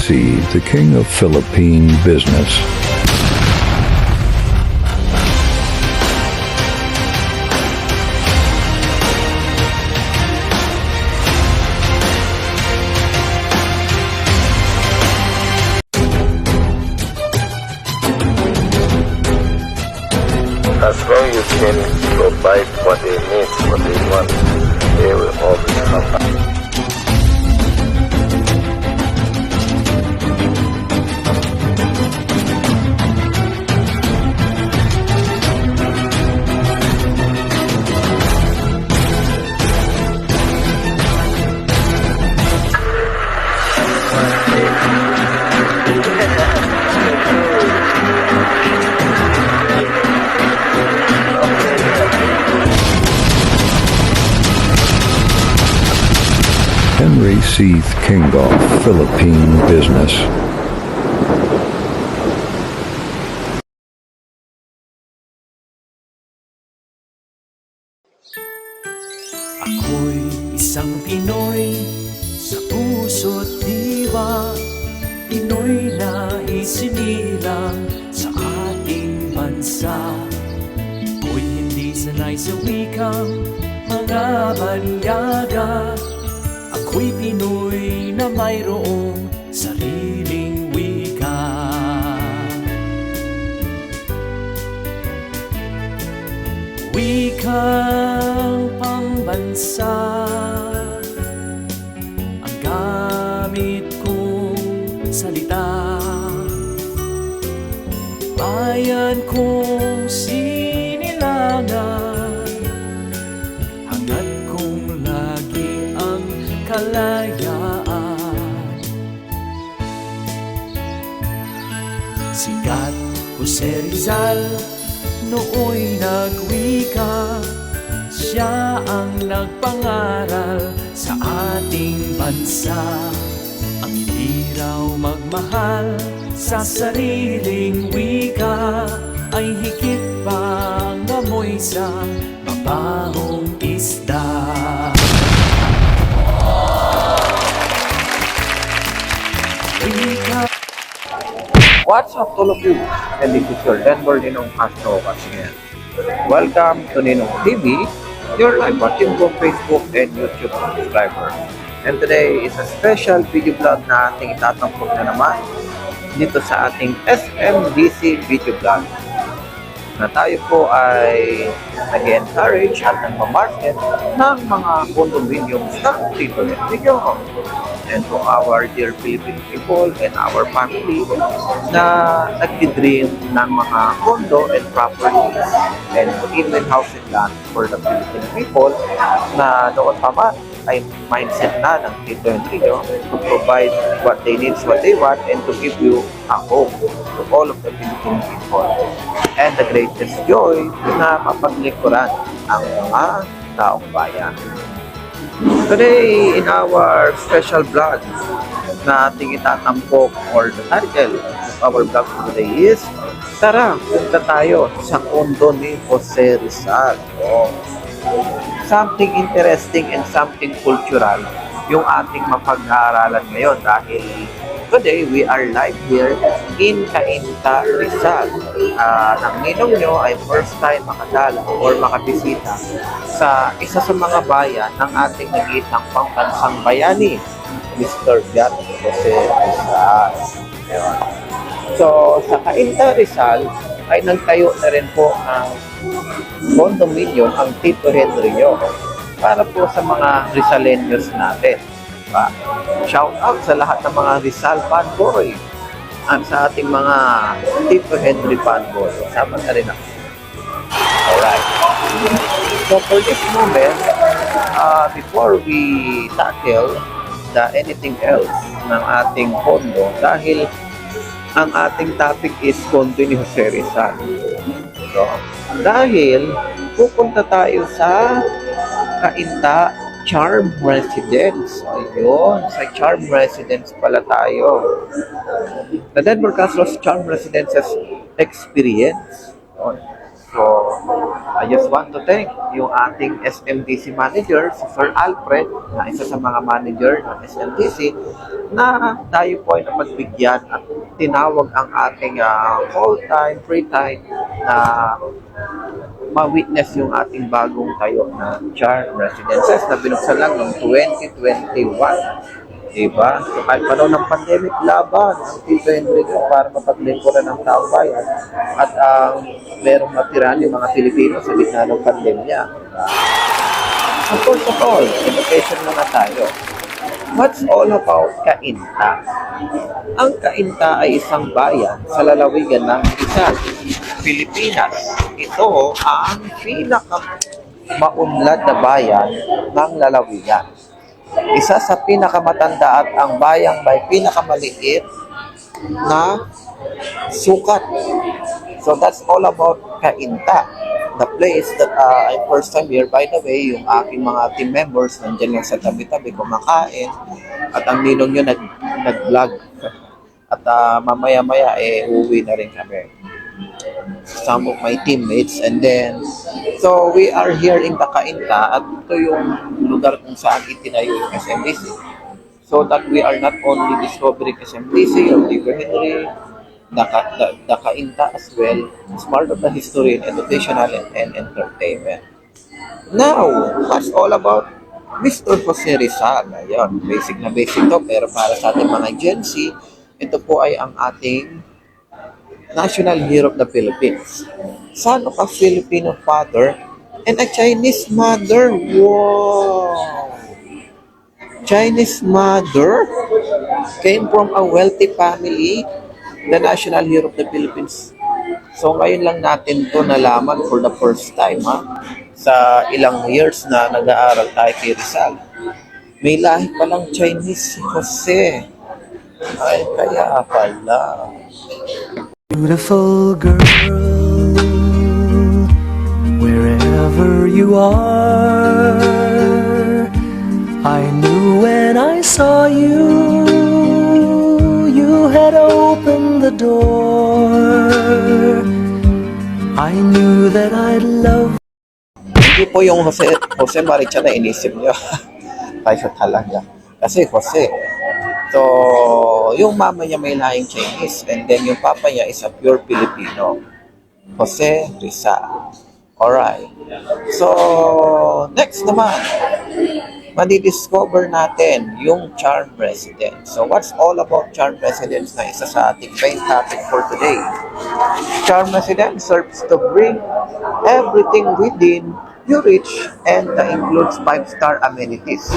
C, the king of Philippine business. As long as you can provide what they need, what they want, they will always come back. Henry C. King of Philippine business. Ako'y isang Pinoy sa puso't diwa, Pinoy na isinilang sa ating bansa. Ako'y hindi sanay sa wikang mga banyaga, ako'y Pinoy na mayroong sariling wika. Wikang pambansa ang gamit kong salita, bayan kong sinilangan, hangad kong lagi ang kalayaan. Sikat Jose Rizal nooy nagwika, siya ang nagpangaral sa ating bansa. Ang hindi raw magmahal sa sariling wika ay higit pang amoy sa mabahong isda. What's up all of you? And this is your Denver Ninong Castro once again. Welcome to Ninong TV, your live watching from Facebook and YouTube subscriber. And today is a special video vlog na ating itatampok na naman dito sa ating SMDC video vlog. Na tayo po ay nag-encourage at nag-market ng mga condominiums ng Tito Video. And to our dear Philippine people and our family na nagdi-dream ng mga condo and properties and even housing land for the Philippine people na noon pa man ay mindset na ng Tito Enrico to provide what they need, what they want, and to give you a home to all of the Philippine people. And the greatest joy na mapaglikuran ang mga taong bayan. Today, in our special vlog na ating itatampok, or the title of our vlog today is, tara, punta tayo sa kondo ni Jose Rizal. Something interesting and something cultural yung ating mapag-aaralan ngayon dahil today we are live here in Cainta, Rizal. Ang ninong nyo ay first time makadala or makabisita sa isa sa mga bayan ng ating nag-iisang pangbansang bayani, Mr. Piat Jose Rizal. Ayun. So, sa Cainta, Rizal ay nagtayo na rin po ang condominium ang Tito Henry nyo para po sa mga Rizaleños natin. Shout out sa lahat ng mga Rizal fanboy at sa ating mga Tito Henry fanboy. Sama na rin ako. Alright. So for this moment, before we tackle the anything else ng ating condo, dahil ang ating topic is condo ni Jose Rizal. So, dahil pupunta tayo sa Cainta Charm Residence. Ayun, sa Charm Residence pala tayo. The Denver Castro's Charm Residences Experience. So, I just want to thank yung ating SMDC manager, si Sir Alfred, na isa sa mga manager ng SMDC, na tayo po ay napagbigyan at tinawag ang ating full-time, free-time na ma-witness yung ating bagong tayo na Charm Residences na binuksan lang noong 2021. Diba? So kahit panahon ng pandemic, laban ang Tito Enrico para mapaglingkuran ng taong bayan at ang merong matirahan yung mga Pilipino sa gitna ng pandemya. So first of all, education muna tayo. What's all about Cainta? Ang Cainta ay isang bayan sa lalawigan ng Rizal, Pilipinas. Ito ang pinaka-maunlad na bayan ng lalawigan. Isa sa pinakamatanda at ang bayang may pinakamaliit na sukat. So that's all about Cainta. The place that I first time here, by the way, yung aking mga team members nandiyan lang sa tabi-tabi kumakain at ang ninong nyo nag-vlog. At mamaya-maya uwi na rin kami. Some of my teammates, and then so we are here in Cainta at ito yung lugar kung saan itinayo yung SMDC, so that we are not only discovering SMDC or Tito Henry, the Cainta as well as part of the history and educational and entertainment. Now, that's all about Mr. Jose Rizal. Ayun, basic na basic to, pero para sa ating mga Gen Z, ito po ay ang ating national hero of the Philippines. Son of a Filipino father and a Chinese mother. Wow! Chinese mother came from a wealthy family, the national hero of the Philippines. So ngayon lang natin to nalaman for the first time, sa ilang years na nag-aaral tayo kay Rizal. May lahi palang Chinese si Jose. Ay, kaya pala. Beautiful girl, wherever you are, I knew when I saw you, you had opened the door. I knew that I'd love. Hindi po yung Jose Maricha na inisip nyo. Tayo talaga. Kasi Jose. So, yung mama niya may lahing Chinese and then yung papa niya is a pure Filipino. Jose Rizal. Alright. So, next naman, madidiscover natin yung Charm Residence. So, what's all about Charm Residence na isa sa ating main topic for today? Charm Residence serves to bring everything within you reach and includes 5-star amenities,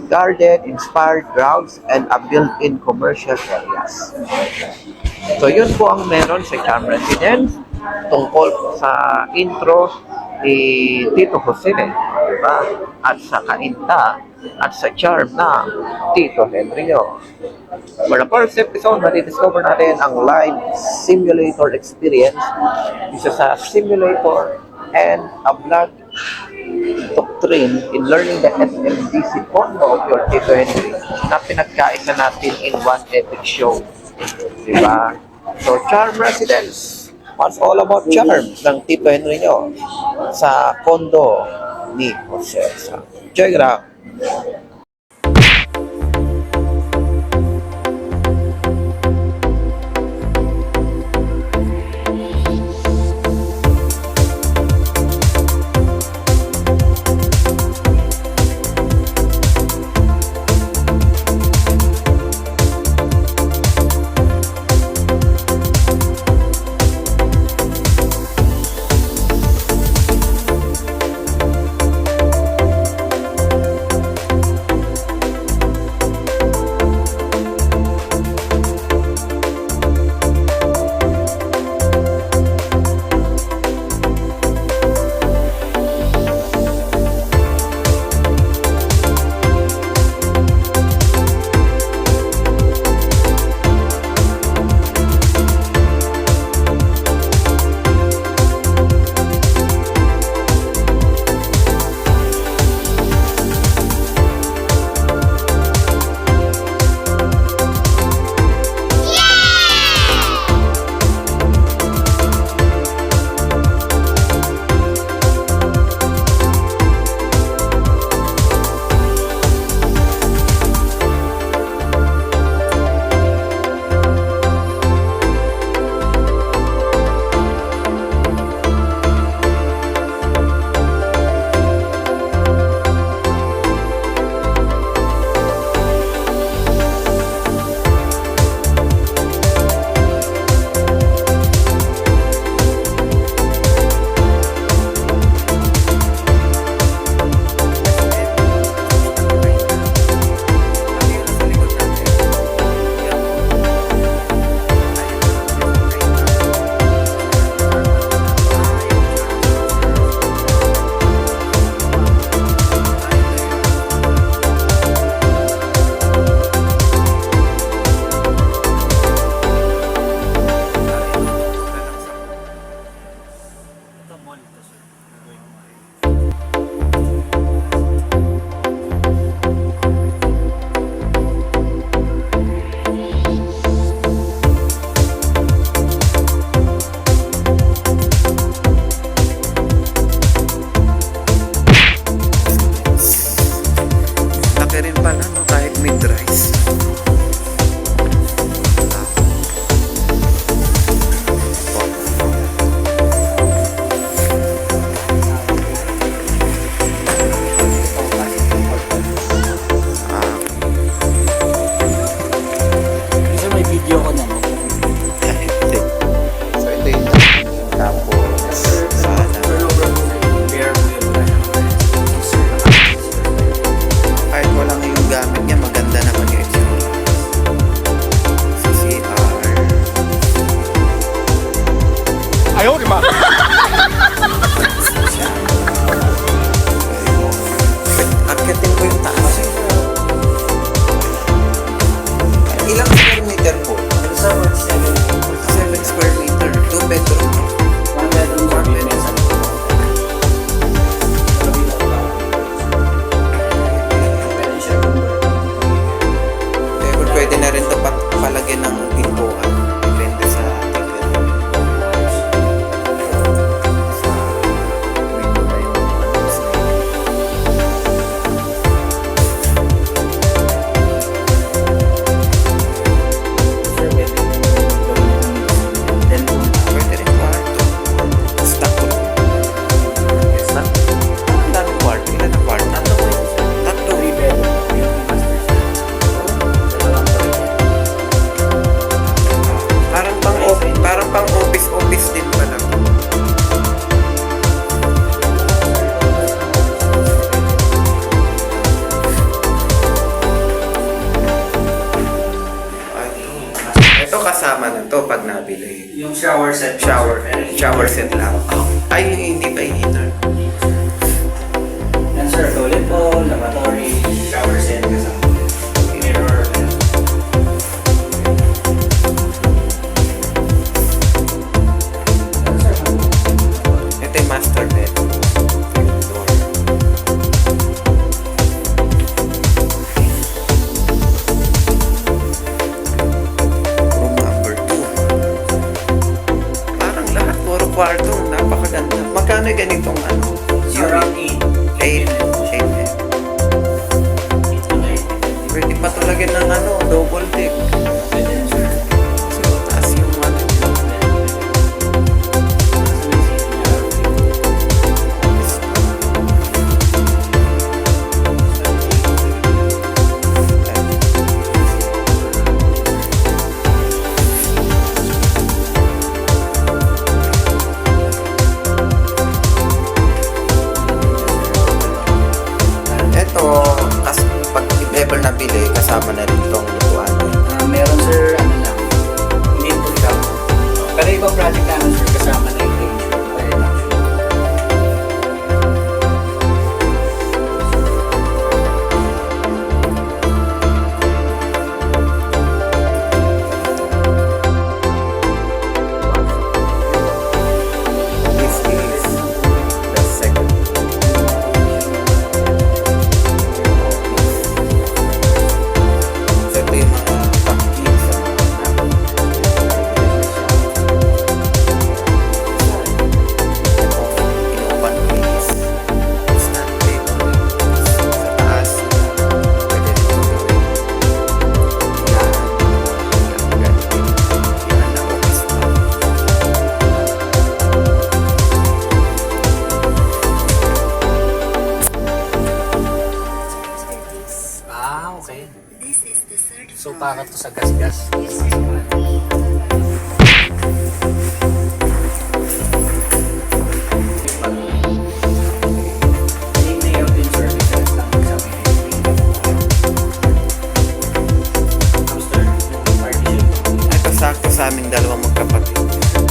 garden-inspired grounds, and a built-in commercial areas. So, yun po ang meron sa Charm Residence tungkol sa intro ni Tito Jose, diba? At sa Cainta at sa charm na Tito Henrio. For the first episode, madidiscover natin ang live simulator experience, isa sa simulator and a vlog doctrine in learning the SMDC condo of your Tito Henry na pinagkaisa natin in one epic show. Diba? So, Charm Residence. What's all about charm ng Tito Henry nyo sa condo ni Jose. So, check it out. 7 square meter. 2 bedroom. One bedroom, One bedroom. pwede siya convert. Pwede na rin ito palagyan ng pintuan. Depende sa tignan. Sa window na yung Sir, pwede mo then pwede rin kwarto. Stock room. Stock? Ang daming kwarto. Ilan ang kwarto? Tatlo. 3 bedroom yung master suite. Dalawa lang talaga. Parang pang office din pala. Ito kasama na to pag nabili. Yung shower set. Shower set lang. Ay, hindi pa heater. Yan sir, toilet bowl, lavatory, shower set, kasama. Mirror, Ito yung master bedroom. Room number 2. Parang lahat puro kwarto. Napakaganda. Magkano ganitong ano? around Unit? 8. 8. Pwede pa tulagyan ng ano, double deck. Pwede yun, sir. So, taas yung ano. Ito, pag if ever nabili, kasama na rin itong lutuan. Meron sir, ano lang, hindi po siya. Pero ibang project namin sir, kasama na yung range. Pwede lang siya. This is the second. So, ito yung mga package sa mga inuupan ko is stand table sa taas. Pwede rin ito gawin. Yan na office na. Okay. So, para to sa gas-gas. Yung layout din, sir, different lang sa may Hamster, yung partition. Ito sakto sa amin dalawang magkapatid.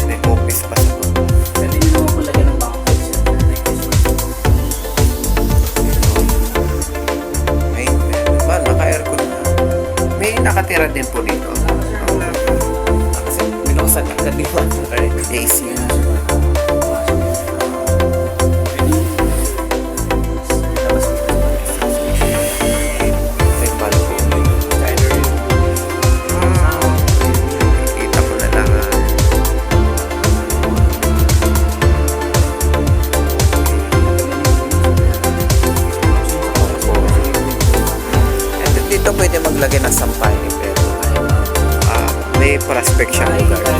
May office pa sa baba. Pwede nyo naman po lagyan ng bunk bed, sir, like this one. May naka-aircon na. May nakatira din po dito. Kasi binuksan ang kanilang AC. May balcony. Kita ko na lang. And dito pwede maglagay ng sampay pero may prospect siyang lugar.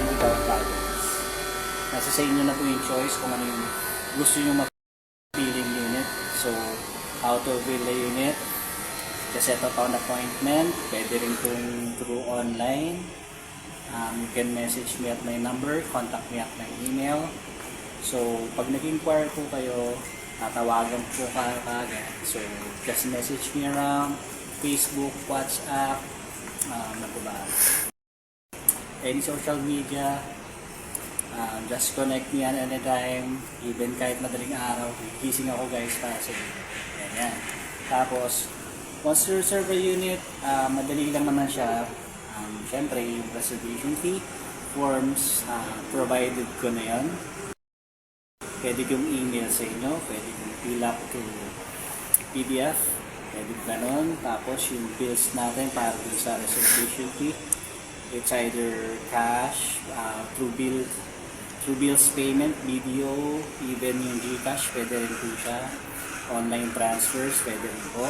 and without baggage. Nasa sa inyo na po yung choice kung ano yung gusto nyo mapiling unit. So, how to avail the unit, just set up an appointment, pwede rin kung through online. You can message me at my number, contact me at my email. So, pag nag-inquire po kayo, tatawagan po kayo kagad. So, just message me around Facebook, WhatsApp, ano ba? Any social media. Just connect me at anytime, even kahit madaling araw. Gising ako guys para sa inyo. Ganyan. Tapos, once you reserve a unit, madali lang naman siya. Siyempre, yung reservation fee forms, provided ko na yan. Pwede kong email sa inyo, pwede kong fill up to PDF, pwede ganon. Tapos yung bills natin para dun sa reservation fee, it's either cash, through bills payment, video, even yung GCash, pwede rin po siya. Online transfers, pwede rin po.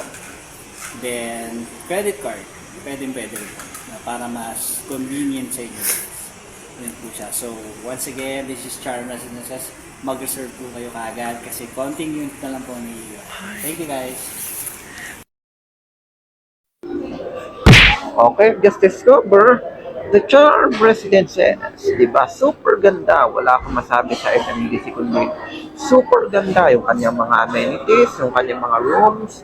Then, credit card, pwede rin po. Para mas convenient sa inyo. Yun po siya. So, once again, this is Charm Residences. Mag-reserve po kayo kaagad kasi konting unit na lang po naiiwan. Thank you guys! Okay, just discover the Charm Residences. Diba? Super ganda. Wala akong masabi sa SMDC kundi super ganda yung kanyang mga amenities, yung kanyang mga rooms,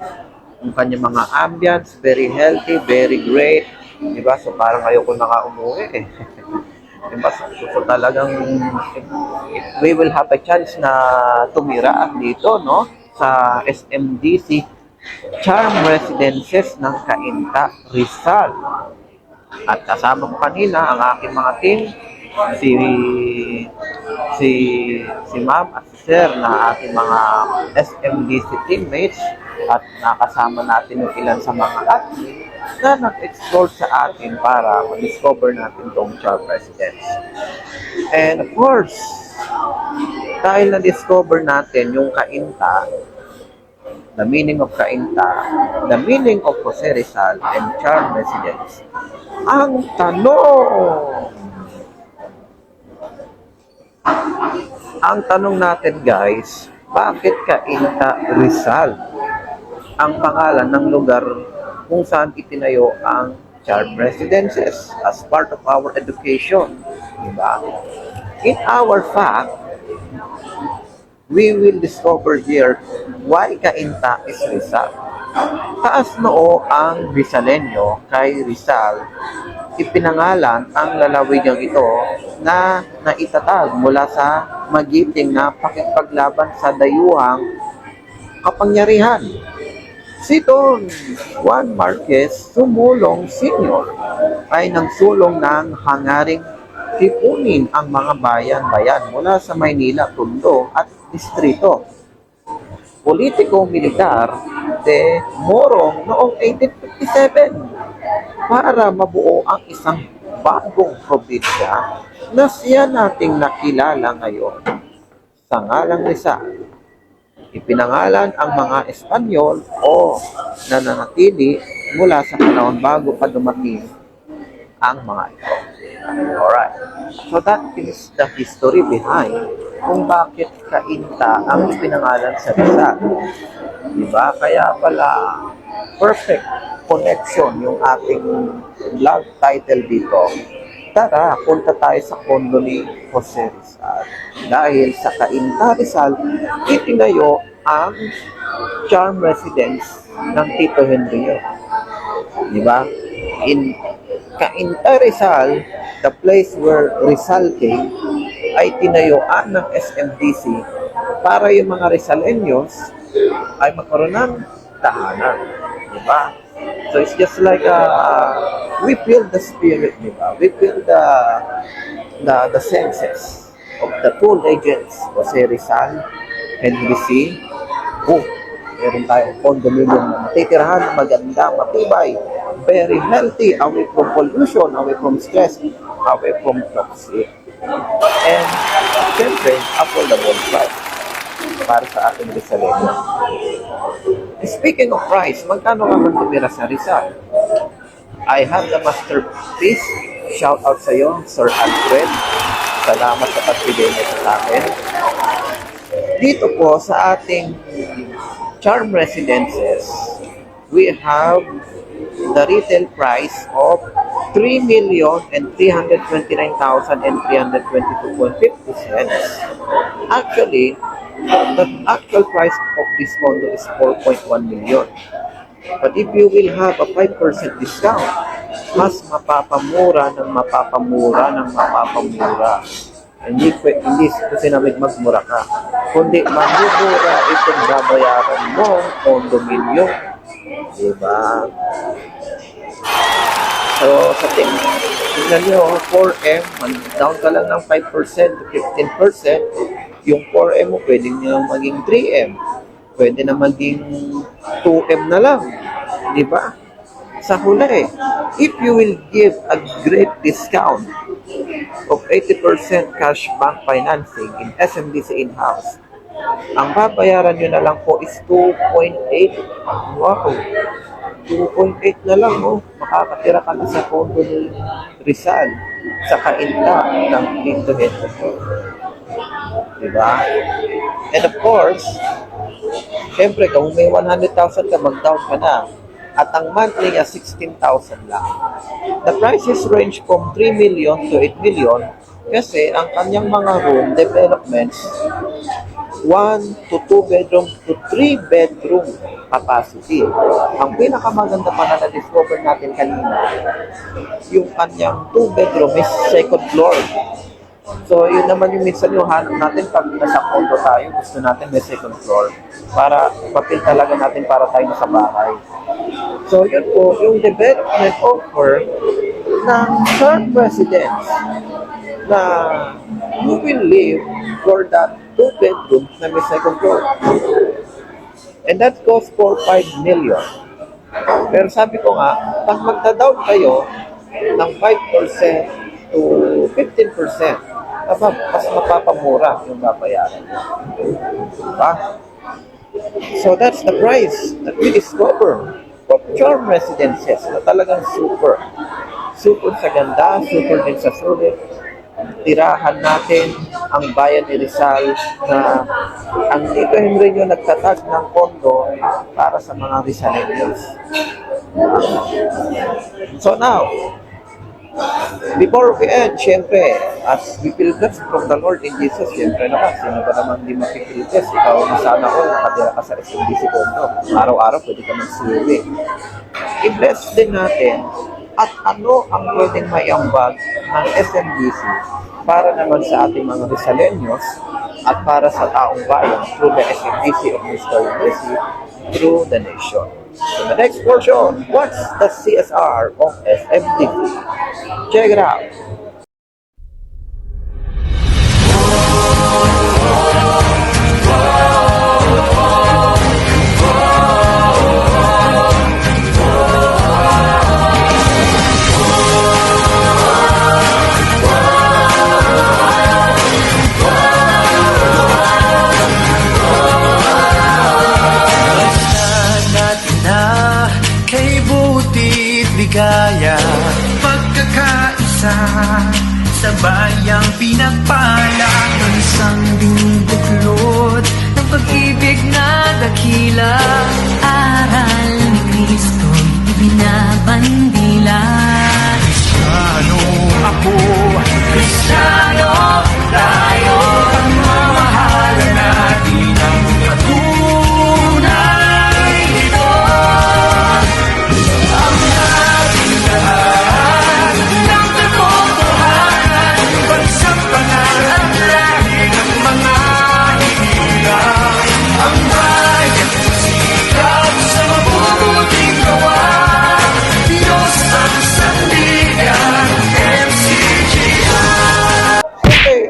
yung kanyang mga ambience, very healthy, very great. Diba? So parang ayoko na nga umuwi eh. Diba? So talagang we will have a chance na tumira dito, no? Sa SMDC Charm Residences ng Cainta, Rizal. At kasama ko kanina ang aking mga team, si ma'am at si sir na ating mga SMDC teammates at nakasama natin yung ilan sa mga admin na nag-explore sa atin para ma-discover natin tong Charm Residence. And of course, dahil na-discover natin yung Cainta, the meaning of Cainta, the meaning of Jose Rizal and Charm Residence, ang tanong natin guys, bakit Cainta Rizal ang pangalan ng lugar kung saan itinayo ang Charm Residences as part of our education, diba? In our fact, we will discover here why Cainta is Rizal. Taas noo ang Rizalenyo kay Rizal, ipinangalan ang lalawigang ito na naitatag mula sa magiting na pakikipaglaban sa dayuhang kapangyarihan. Si Don Juan Marquez Sumulong Sr. ay nagsulong ng hangaring tipunin ang mga bayan-bayan mula sa Maynila, Tondo at distrito. Politiko-militar de Morong noong 1857 para mabuo ang isang bagong probinsya na siya nating nakilala ngayon sa ngalang Rizal. Ipinangalan ang mga Espanyol o nananatili mula sa panahon bago pa dumating ang mga ito. Alright. So that is the history behind kung bakit Cainta ang ipinangalan sa Rizal. Diba? Kaya pala perfect connection yung ating vlog title dito. Tara, punta tayo sa kondo ni Jose Rizal. Dahil sa Cainta Rizal, itinayo ang Charm Residence ng Tito Henry. Diba? In Cainta Rizal, the place where Rizal came, ay tinayuan ng SMDC para yung mga Rizaleños ay magkaroon ng tahanan. Diba? So it's just like we feel the spirit, diba? We feel the senses of the two legends, Jose Rizal, Henry C. Oh, meron tayong condominium na matitirahan, maganda, matibay, very healthy, away from pollution, away from stress, away from toxic. And, siyempre, affordable price para sa ating Rizaleño. Speaking of price, magkano nga man tumira sa Rizal? I have the masterpiece shout out sa iyo, Sir Alfred. Salamat sa pagbigay niyo sa akin. Dito po sa ating Charm Residences, we have the retail price of 3,329,322.50 cents. Actually, the actual price of this condo is 4.1 million. But if you will have a 5% discount, mas mapapamura ng mapapamura ng mapapamura. Hindi ko sinabing magmura ka, kundi mamumura itong babayaran mo condominium. Diba? So, sa tingnan nyo, 4M, down ka lang ng 5% to 15%, yung 4M mo pwede nyo maging 3M. Pwede na maging 2M na lang. Diba? Sa huli, if you will give a great discount of 80% cash bank financing in SMDC in-house, ang babayaran nyo na lang po is 2.8. Wow! 2.8 na lang, oh. Makakatira ka na sa condo ni Rizal sa kainta ng head-to-head. Diba? And of course, syempre, kung may 100,000 ka, mag-down ka na. At ang monthly niya, 16,000 lang. The prices range from 3 million to 8 million kasi ang kanyang mga room developments 1 to 2 bedroom to 3 bedroom capacity. Ang pinakamaganda pa na na-discover natin kanina, yung kanyang 2 bedroom is second floor. So, yun naman yung minsan yung hanap natin pag nasa condo tayo, gusto natin may second floor para papil talaga natin para tayo nasa bahay. So, yun po, yung development offer ng Charm Residence na you will live for that 2 bedroom na may second floor. And that costs for 5 million. Pero sabi ko nga, pag magda-down kayo ng 5% to 15%, mas mapapamura yung babayaran. Diba? So that's the price that we discover of Charm Residences na talagang super. Super sa ganda, super din sa sulit. Tirahan natin ang bayan ni Rizal na ang Tito Henry nyo nagtatag ng kondo para sa mga Rizaleños. So now, before we end, syempre, as we feel blessed from the Lord in Jesus, syempre naman, sino ba naman di makifeel blessed? Ikaw na sana all, nakatira ka sa SMDC condo. Araw-araw, pwede ka magsiuwi. I-bless din natin at ano ang pwedeng maiambag ng SMDC para naman sa ating mga Rizaleños at para sa taong bayan through the SMDC of Mr. Messi, through the nation. So the next portion, what's the CSR of SMDC? Check it out. Ligaya, pagkakaisa sa bayang pinagpala ng isang buklod ng pag-ibig na dakila. Aral ni Kristo'y binabandila. Kristiyano ako, Kristiyano tayo, pagmamahalan natin ang patunay nito.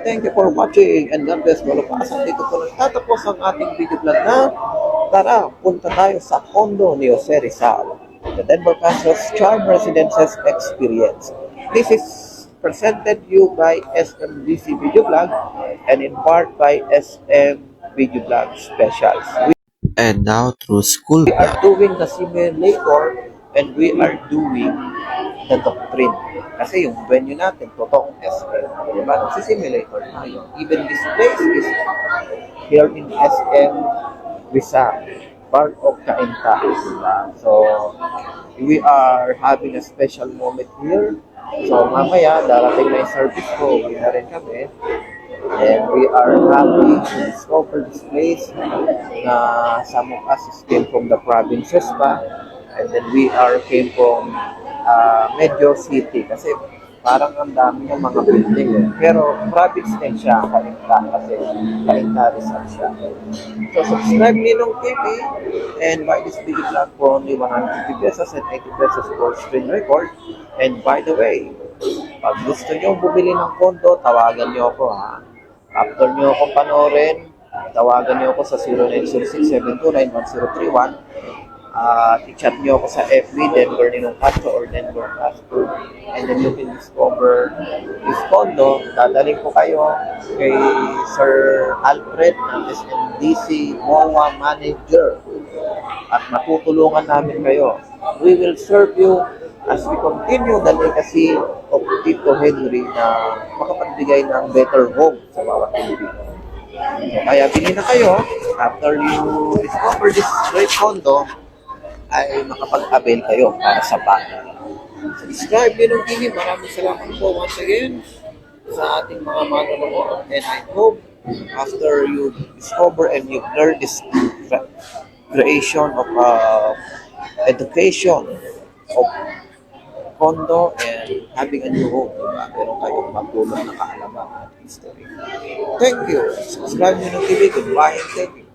Thank you for watching and God bless all of us. Dito po nagtatapos ang ating video vlog na tara, punta tayo sa condo ni Jose Rizal, the Denver Castle's Charm Residences Experience. This is presented you by SMDC Video Vlog and in part by SM Video Vlog Specials. And now through school We are doing the simulator and we are doing the doctrine. Kasi yung venue natin, totoong SM, di ba? Nagsisimulator tayo. Even this place is here in SM Rizal, part of Cainta, di ba? So, we are having a special moment here. So, mamaya, darating na yung service ko, uwi na rin kami. And we are happy to discover this place na some of us came from the provinces pa. And then we came from Medyo City kasi parang ang dami ng mga building eh. Pero province din siya, Cainta, kasi Cainta Rizal siya. So subscribe Ninong TV and buy this video vlog for only 150 pesos and 80 pesos for screen record. And by the way, pag gusto nyo bumili ng kondo, tawagan nyo ako ha. After nyo akong panoorin, tawagan nyo ako sa 0906-729-1031. I-chat nyo ako sa FB, Denver Ninong Castro or Denver Castro. And then you can discover this condo. Dadaling ko kayo kay Sir Alfred ng SMDC MOA Manager. At matutulungan namin kayo. We will serve you as we continue the legacy of Tito Henry na makapagbigay ng better home sa bawat Pilipino. So, kaya bili na kayo. After you discover this great condo, ay makapag-avail kayo para sa bata. Subscribe Ninong TV. Maraming salamat po once again sa ating mga manonood. And I hope after you discover and you learn this creation of education of condo and having a new home, diba? Meron kayong magulong na kaalaman at history. Thank you. Subscribe Ninong TV. Goodbye and thank you.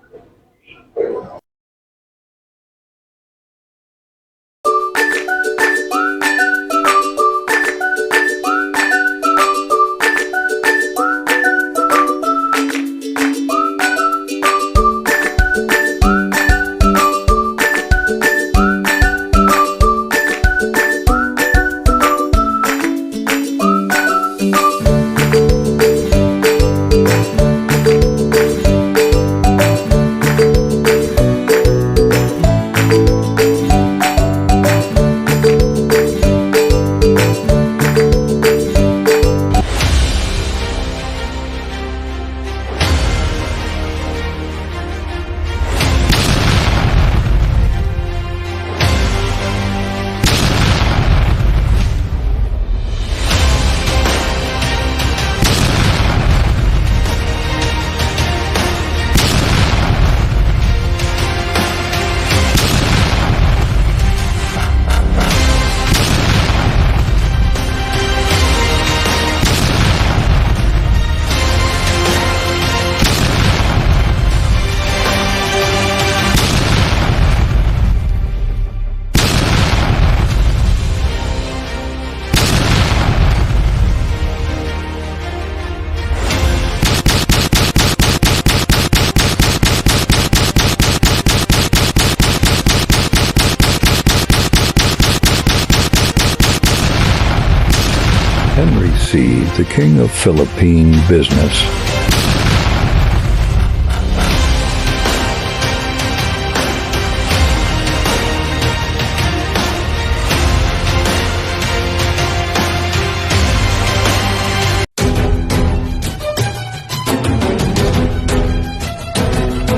Henry C., the king of Philippine business.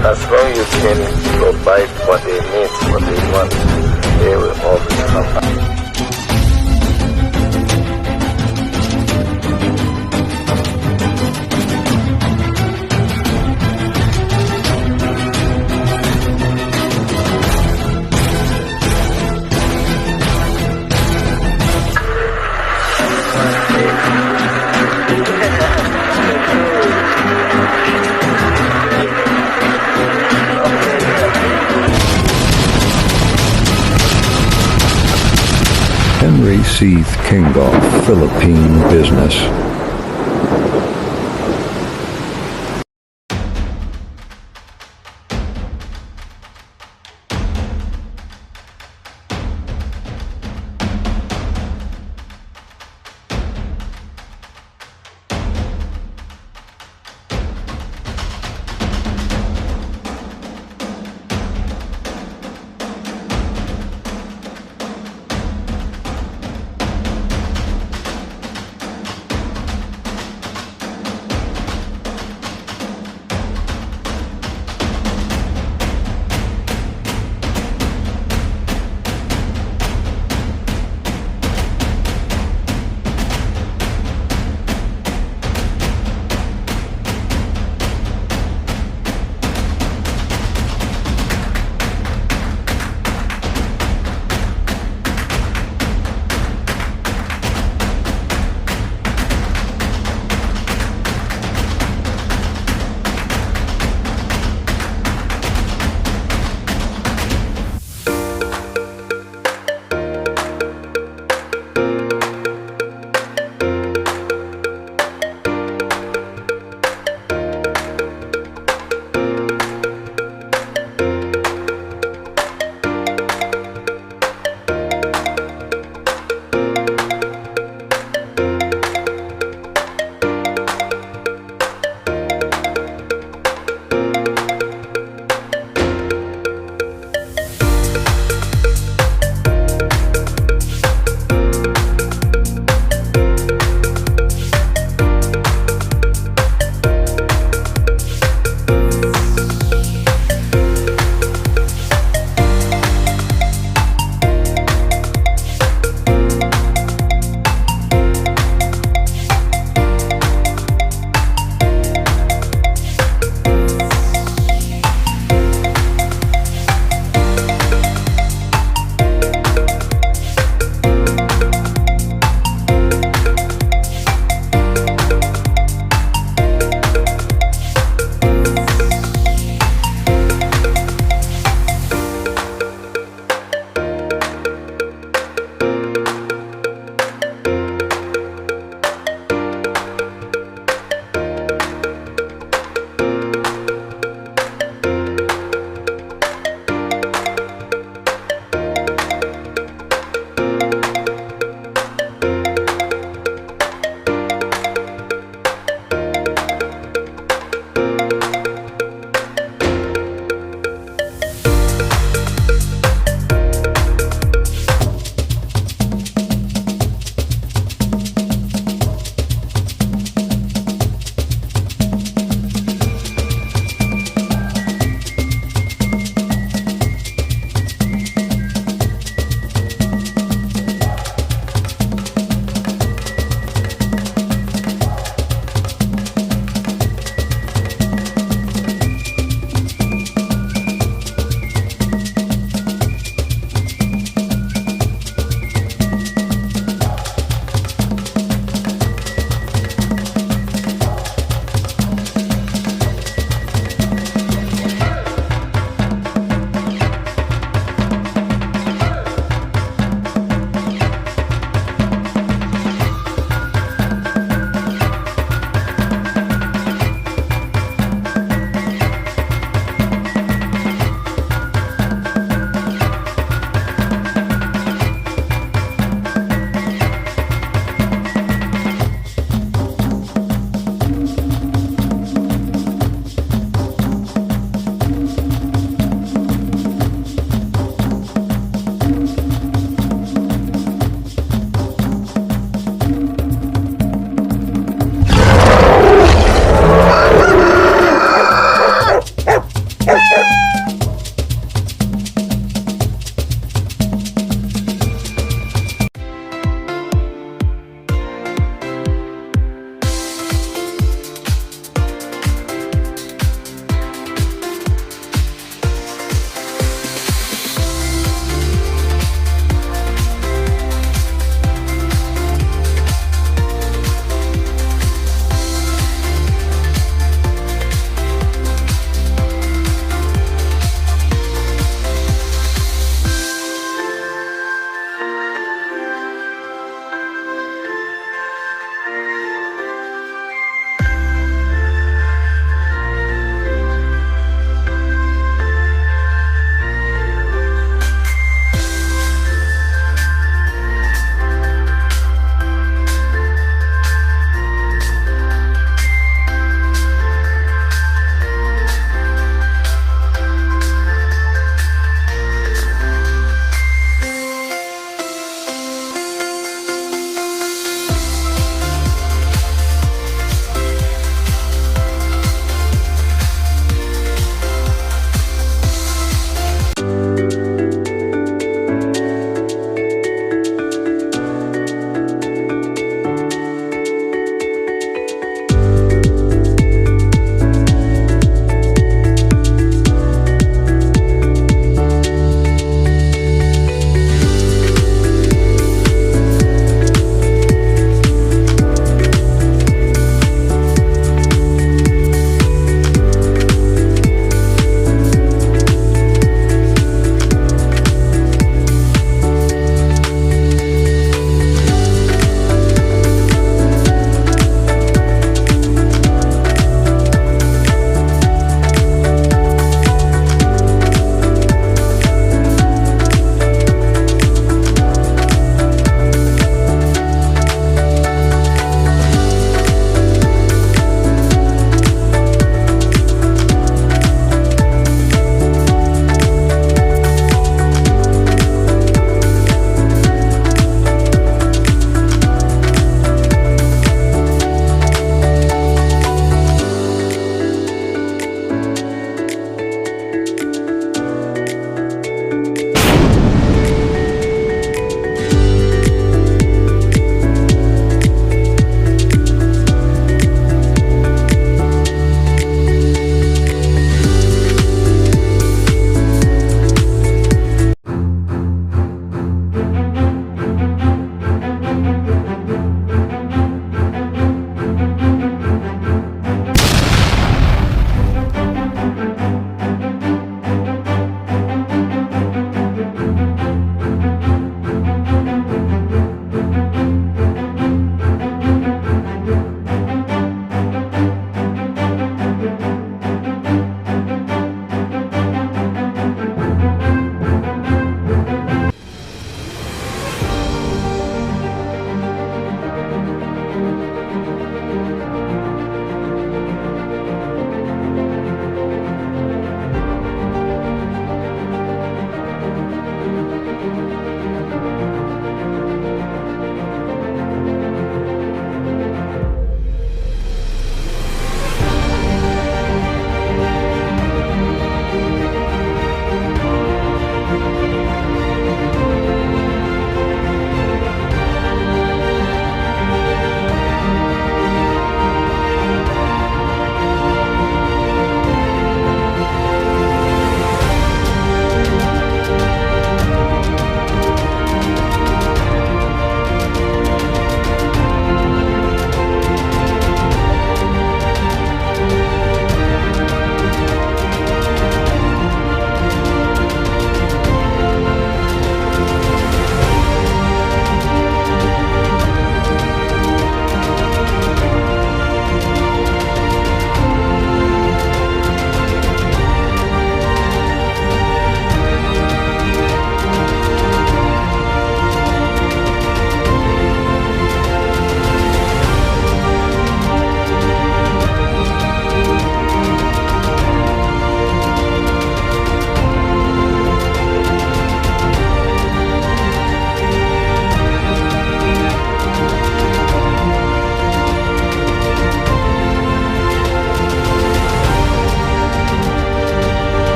As long as you can provide what they need, what they want, they will always come back. Henry C. King of Philippine business.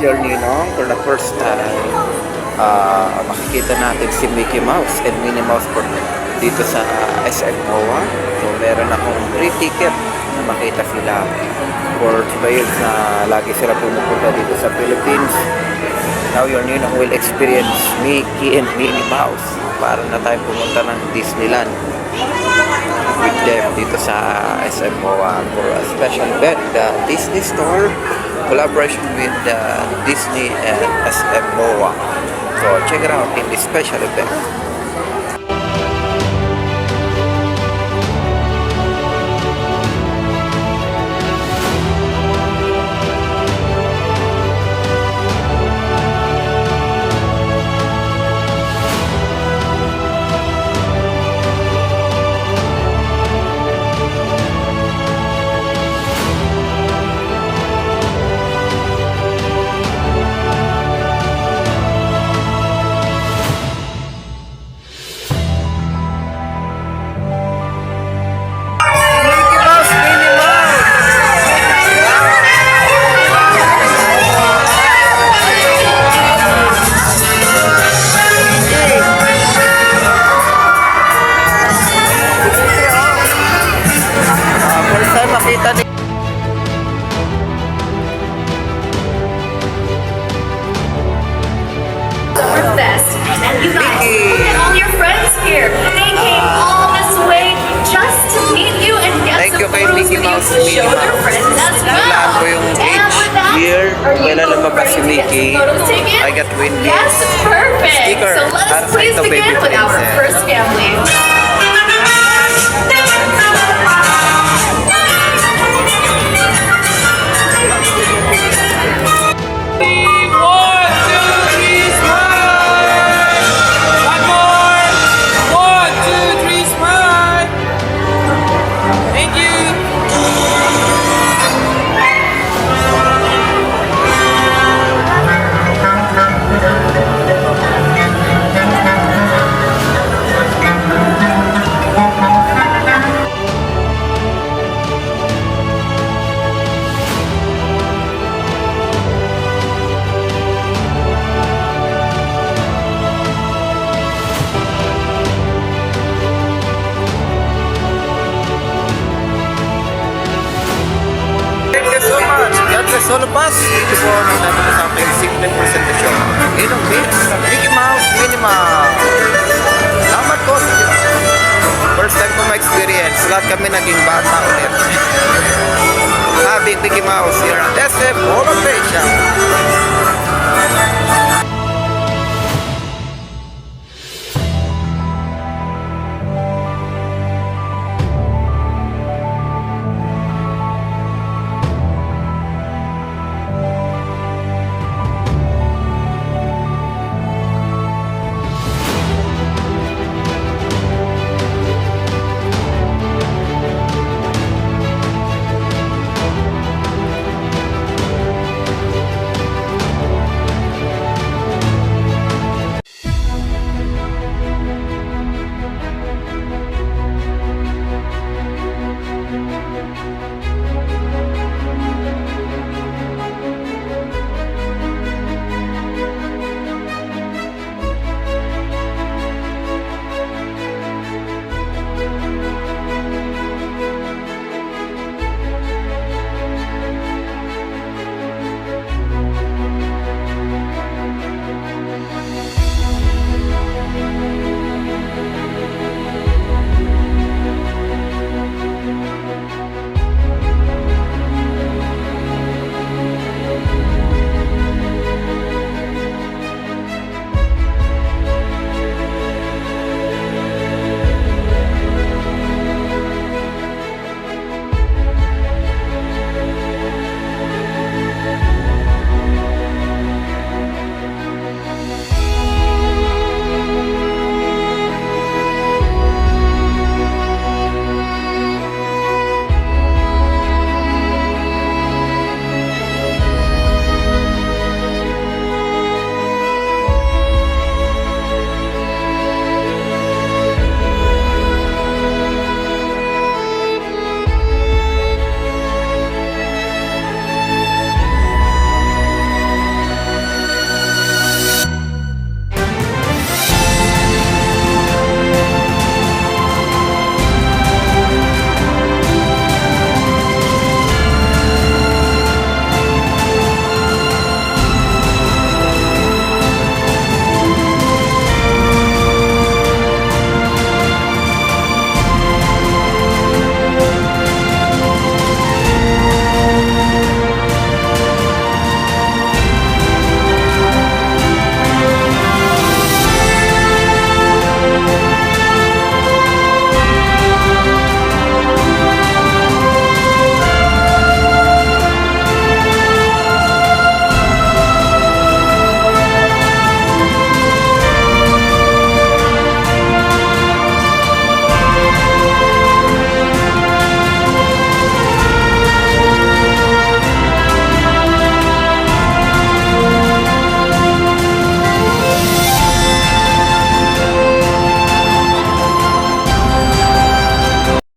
your Ninong for the first time. Makikita natin si Mickey Mouse and Minnie Mouse po dito sa SM MOA. So meron akong free ticket na makita sila for 2 years na lagi sila pumupunta dito sa Philippines. Now your Ninong will experience Mickey and Minnie Mouse para na tayo pumunta ng Disneyland with them dito sa SM MOA for a special event, the Disney Store collaboration with Disney and SM MOA. So check it out in this special event. Fest. And you guys, look at all your friends here. They came all this way just to meet you and get Thank some you kay photos Mickey with you Mouse, to Minnie show their Mouse. friends as Kailangan ko well. yung And with that, year, are you kailan both lumabas si ready to get Mickey. some photo taken? I got Wendy's Yes, perfect. sticker. So let Para us sa please ito, begin baby with our princess. first family. Thank you so much. God bless all of us. Ito po ang natin sa aking simple presentation. Inong Mickey Mouse, Minnie Mouse. Salamat po. First time ko ma-experience. Lahat kami naging bata ulit. Having Mickey Mouse here at SM Mall of Asia.